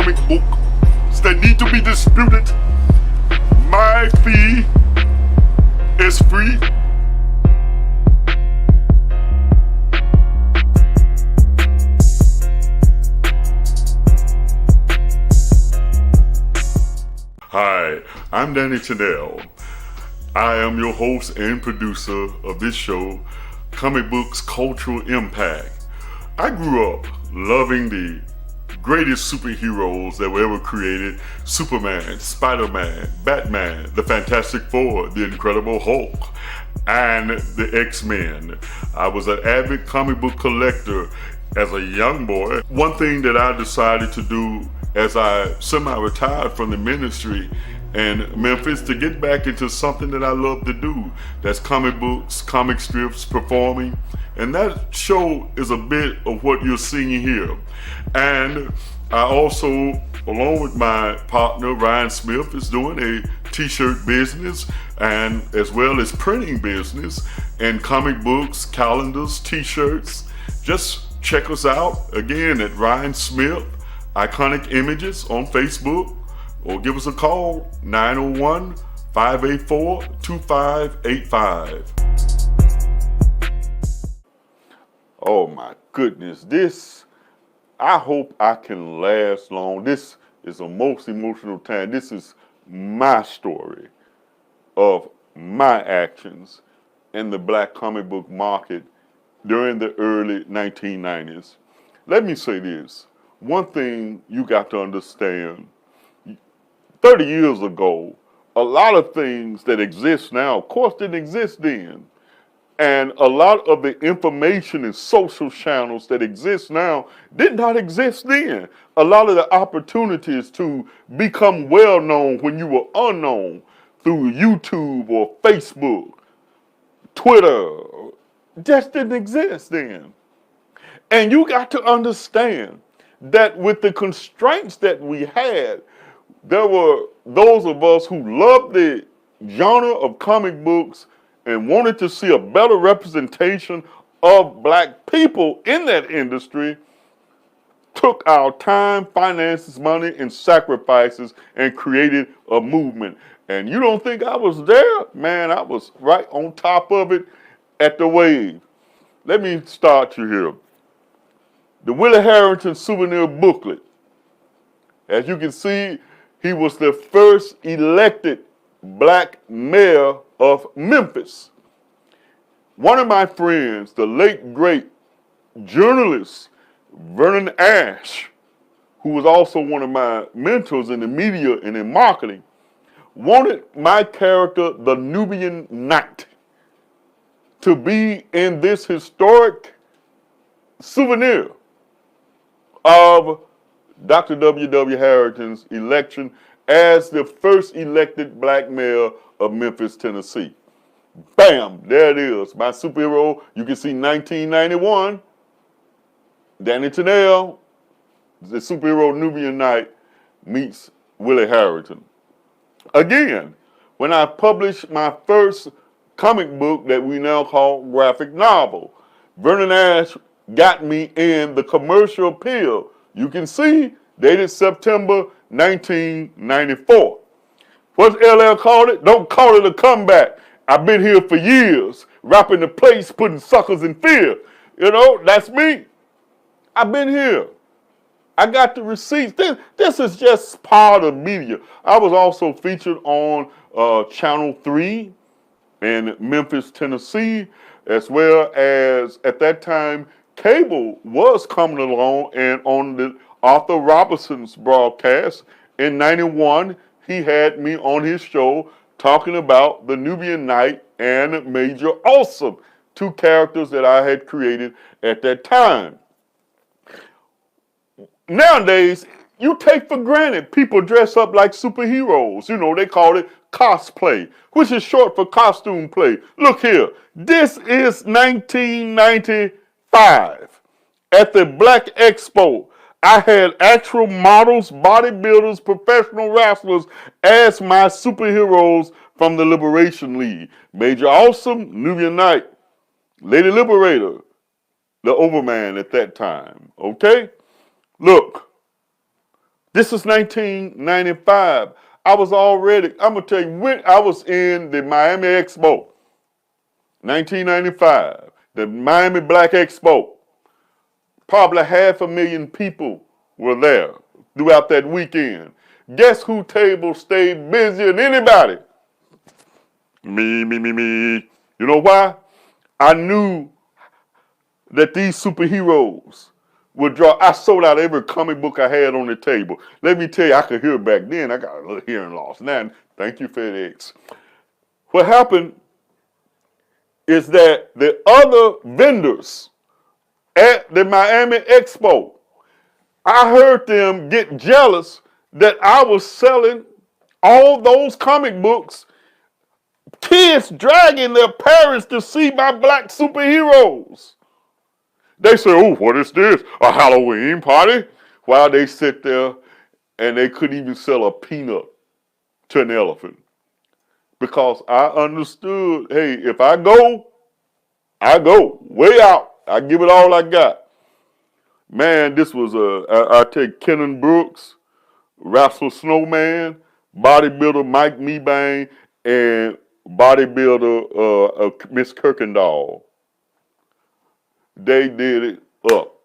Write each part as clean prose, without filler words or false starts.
comic books that need to be disputed. My fee is free. Hi, I'm Danny Chanel. I am your host and producer of this show, Comic Books Cultural Impact. I grew up loving the greatest superheroes that were ever created: Superman, Spider-Man, Batman, the Fantastic Four, the Incredible Hulk, and the X-Men. I was an avid comic book collector as a young boy. One thing that I decided to do as I semi-retired from the ministry in Memphis, to get back into something that I love to do. That's comic books, comic strips, performing. And that show is a bit of what you're seeing here. And I also, along with my partner Ryan Smith, is doing a t-shirt business and as well as printing business and comic books, calendars, t-shirts. Just check us out again at Ryan Smith Iconic Images on Facebook, or give us a call, 901-584-2585. Oh my goodness, I hope I can last long. This is the most emotional time. This is my story of my actions in the black comic book market during the early 1990s. Let me say this. One thing you got to understand, 30 years ago, a lot of things that exist now, of course, didn't exist then. And a lot of the information and social channels that exist now did not exist then. A lot of the opportunities to become well known when you were unknown through YouTube or Facebook, Twitter, just didn't exist then. And you got to understand that with the constraints that we had, there were those of us who loved the genre of comic books and wanted to see a better representation of black people in that industry, took our time, finances, money, and sacrifices and created a movement. And you don't think I was there? Man, I was right on top of it at the wave. Let me start you here. The Willie Harrington souvenir booklet. As you can see, he was the first elected black mayor of Memphis. One of my friends, the late great journalist Vernon Ash, who was also one of my mentors in the media and in marketing, wanted my character, the Nubian Knight, to be in this historic souvenir of Dr. W.W. Harrington's election as the first elected black mayor of Memphis, Tennessee. Bam, there it is. My superhero, you can see 1991, Danny Chanel, the superhero Nubian Knight meets Willie Harrington. Again, when I published my first comic book that we now call graphic novel, Vernon Ash got me in the commercial appeal. You can see, dated September 1994. What's LL called it? Don't call it a comeback. I've been here for years, rapping the place, putting suckers in fear. You know, that's me. I've been here. I got the receipts. This is just part of media. I was also featured on Channel 3 in Memphis, Tennessee, as well as, at that time, cable was coming along, and on the Arthur Robertson's broadcast in 91, he had me on his show talking about the Nubian Knight and Major Awesome, two characters that I had created at that time. Nowadays, you take for granted people dress up like superheroes. You know, they call it cosplay, which is short for costume play. Look here, this is 1995. At the Black Expo, I had actual models, bodybuilders, professional wrestlers as my superheroes from the Liberation League. Major Awesome, Nubian Knight, Lady Liberator, the Overman at that time, okay? Look, This is 1995. I'm going to tell you, when I was in the Miami Expo, 1995, the Miami Black Expo, probably 500,000 people were there throughout that weekend. Guess who table stayed busier than anybody? Me. You know why? I knew that these superheroes would draw. I sold out every comic book I had on the table. Let me tell you, I could hear back then. I got a little hearing loss. Now, thank you, FedEx. What happened is that the other vendors at the Miami Expo, I heard them get jealous that I was selling all those comic books, kids dragging their parents to see my black superheroes. They say, oh, what is this? A Halloween party? While they sit there and they couldn't even sell a peanut to an elephant. Because I understood, hey, if I go way out. I give it all I got. Man, this was I take Kenan Brooks, Raphael Snowman, bodybuilder Mike Mebane, and bodybuilder Miss Kirkendall. They did it up.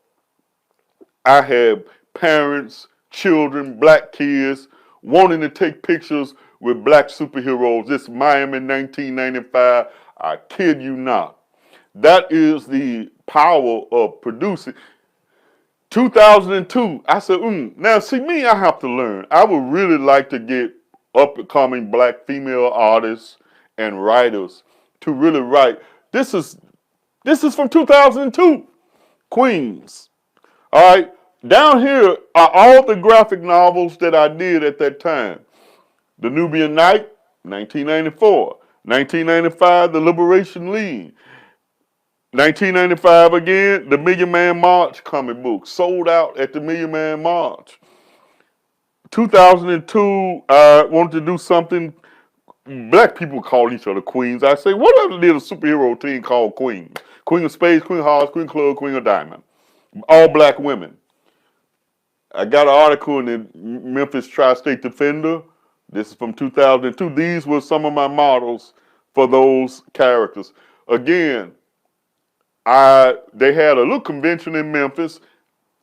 I had parents, children, black kids wanting to take pictures with black superheroes. This Miami 1995, I kid you not. That is the power of producing. 2002, I said, now see me, I have to learn. I would really like to get up and coming black female artists and writers to really write. This is from 2002, Queens. All right, down here are all the graphic novels that I did at that time. The Nubian Night, 1994. 1995, The Liberation League. 1995 again, the Million Man March comic book sold out at the Million Man March. 2002, I wanted to do something. Black people call each other queens. I say, what if I did a superhero team called Queen? Queen of Spades, Queen of Hearts, Queen of Clubs, Queen of Diamond. All black women. I got an article in the Memphis Tri-State Defender. This is from 2002. These were some of my models for those characters. Again, they had a little convention in Memphis.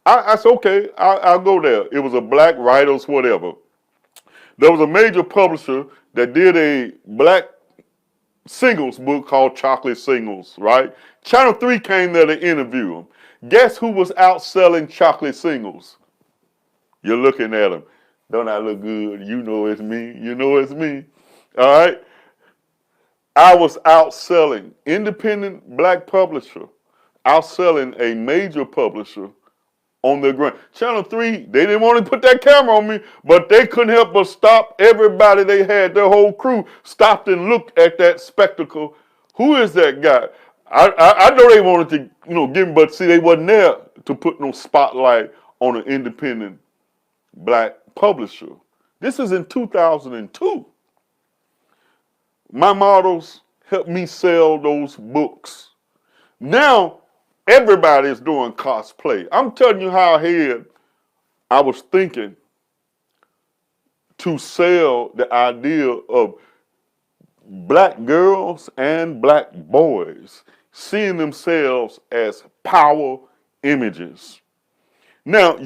I said, okay, I'll go there. It was a black writers, whatever. There was a major publisher that did a black singles book called Chocolate Singles, right? Channel 3 came there to interview him. Guess who was outselling Chocolate Singles? You're looking at him. Don't I look good? You know it's me. You know it's me. All right? I was outselling independent black publisher, outselling a major publisher on their ground. Channel 3, they didn't want to put that camera on me, but they couldn't help but stop. Everybody they had, their whole crew, stopped and looked at that spectacle. Who is that guy? I know they wanted to, give him, but see, they wasn't there to put no spotlight on an independent black publisher. This is in 2002. My models helped me sell those books. Now, everybody is doing cosplay. I'm telling you how ahead I was thinking to sell the idea of black girls and black boys seeing themselves as power images. Now,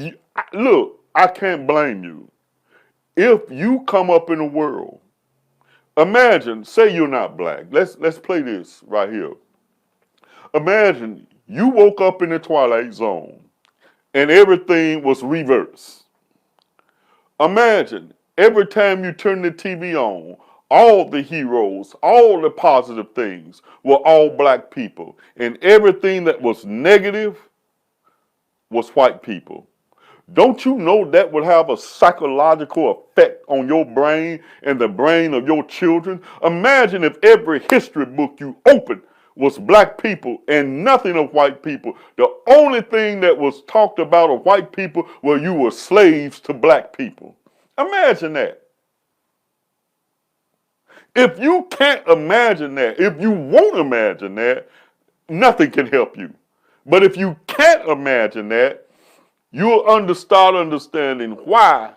look, I can't blame you. If you come up in the world, imagine, say you're not black. Let's play this right here. Imagine you woke up in the Twilight Zone and everything was reversed. Imagine every time you turn the TV on, all the heroes, all the positive things were all black people, and everything that was negative was white people. Don't you know that would have a psychological effect on your brain and the brain of your children? Imagine if every history book you opened was black people and nothing of white people. The only thing that was talked about of white people were you were slaves to black people. Imagine that. If you can't imagine that, if you won't imagine that, nothing can help you. But if you can't imagine that, you'll start understanding why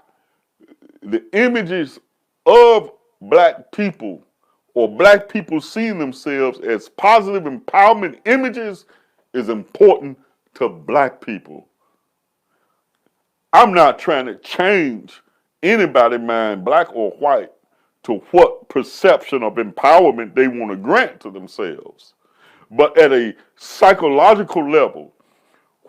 the images of black people or black people seeing themselves as positive empowerment images is important to black people. I'm not trying to change anybody's mind, black or white, to what perception of empowerment they want to grant to themselves. But at a psychological level,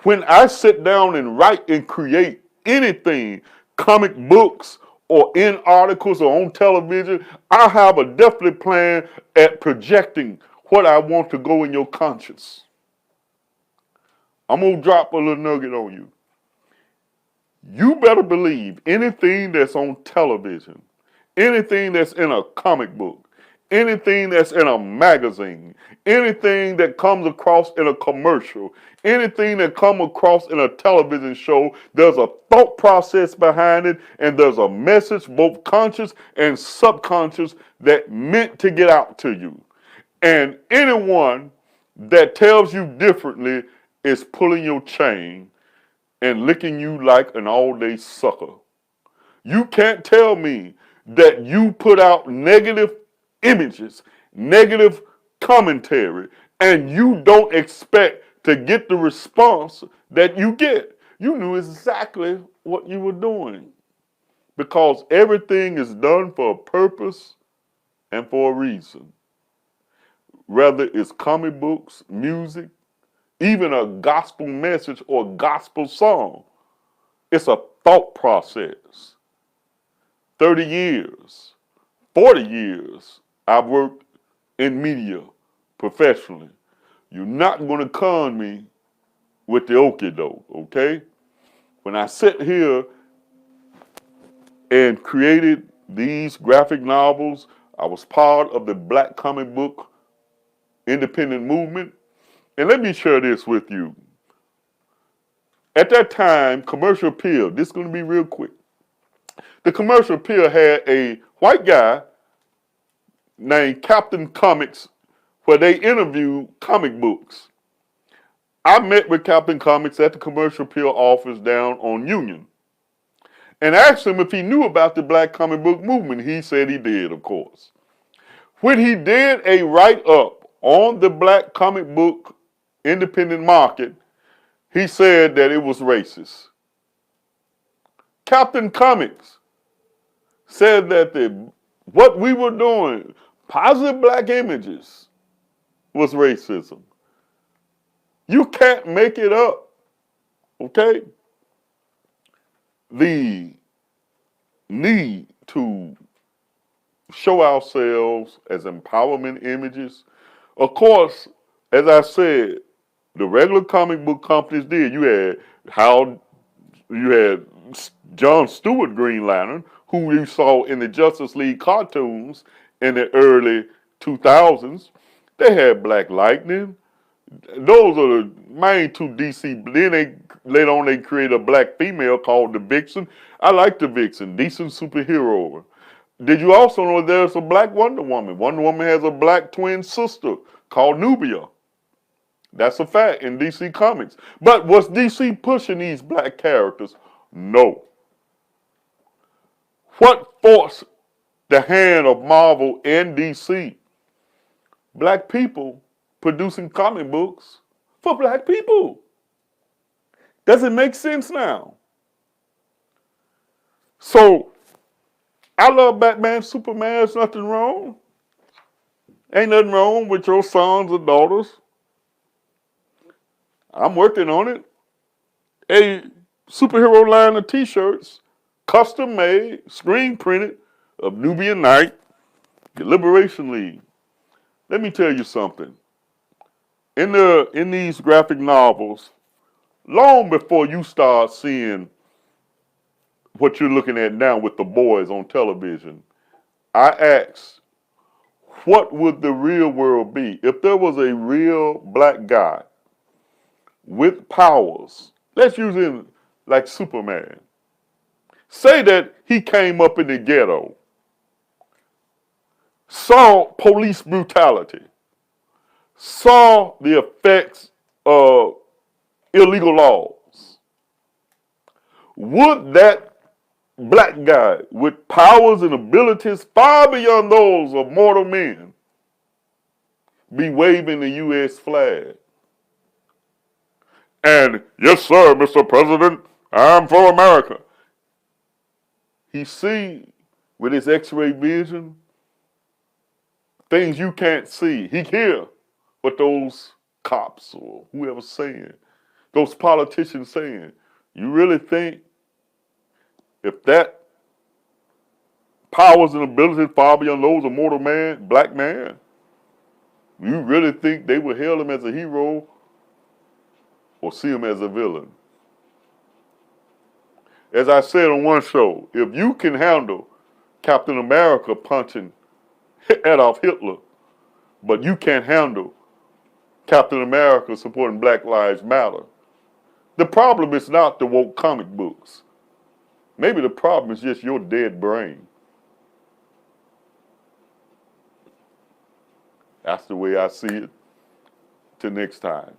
when I sit down and write and create anything, comic books or in articles or on television, I have a definite plan at projecting what I want to go in your conscience. I'm going to drop a little nugget on you. You better believe anything that's on television, anything that's in a comic book, anything that's in a magazine, anything that comes across in a commercial, anything that comes across in a television show, there's a thought process behind it, and there's a message, both conscious and subconscious, that meant to get out to you. And anyone that tells you differently is pulling your chain and licking you like an all-day sucker. You can't tell me that you put out negative images, negative commentary, and you don't expect to get the response that you get. You knew exactly what you were doing because everything is done for a purpose and for a reason. Whether it's comic books, music, even a gospel message or a gospel song, it's a thought process. 30 years, 40 years, I've worked in media professionally. You're not going to con me with the okie doke, okay? When I sit here and created these graphic novels, I was part of the Black comic book independent movement. And let me share this with you. At that time, Commercial Appeal, this is going to be real quick. The Commercial Appeal had a white guy named Captain Comics where they interviewed comic books. I met with Captain Comics at the Commercial Appeal office down on Union and asked him if he knew about the Black comic book movement. He said he did, of course. When he did a write-up on the Black comic book independent market, he said that it was racist. Captain Comics said that what we were doing, positive black images, was racism. You can't make it up, okay? The need to show ourselves as empowerment images. Of course, as I said, the regular comic book companies did. You had John Stewart Green Lantern, who you saw in the Justice League cartoons in the early 2000s. They had Black Lightning. Those are the main two DC. Then later on they created a black female called the Vixen. I like the Vixen, decent superhero. Did you also know there's a black Wonder Woman? Wonder Woman has a black twin sister called Nubia. That's a fact in DC Comics. But was DC pushing these black characters? No. What forced the hand of Marvel and DC? Black people producing comic books for black people. Does it make sense now? So, I love Batman, Superman, there's nothing wrong. Ain't nothing wrong with your sons or daughters. I'm working on it. A superhero line of t-shirts, custom made, screen printed, of Nubian Night, the Liberation League. Let me tell you something. In these graphic novels, long before you start seeing what you're looking at now with the boys on television, I asked, what would the real world be if there was a real black guy with powers? Let's use him like Superman. Say that he came up in the ghetto, saw police brutality, saw the effects of illegal laws. Would that black guy with powers and abilities far beyond those of mortal men be waving the U.S. flag? And yes, sir, Mr. President, I'm for America. He see with his X-ray vision things you can't see. He hear what those cops or whoever's saying, those politicians saying. You really think if that powers and abilities far beyond those of mortal man, black man, you really think they would hail him as a hero or see him as a villain? As I said on one show, if you can handle Captain America punching Adolf Hitler, but you can't handle Captain America supporting Black Lives Matter, the problem is not the woke comic books. Maybe the problem is just your dead brain. That's the way I see it. Till next time.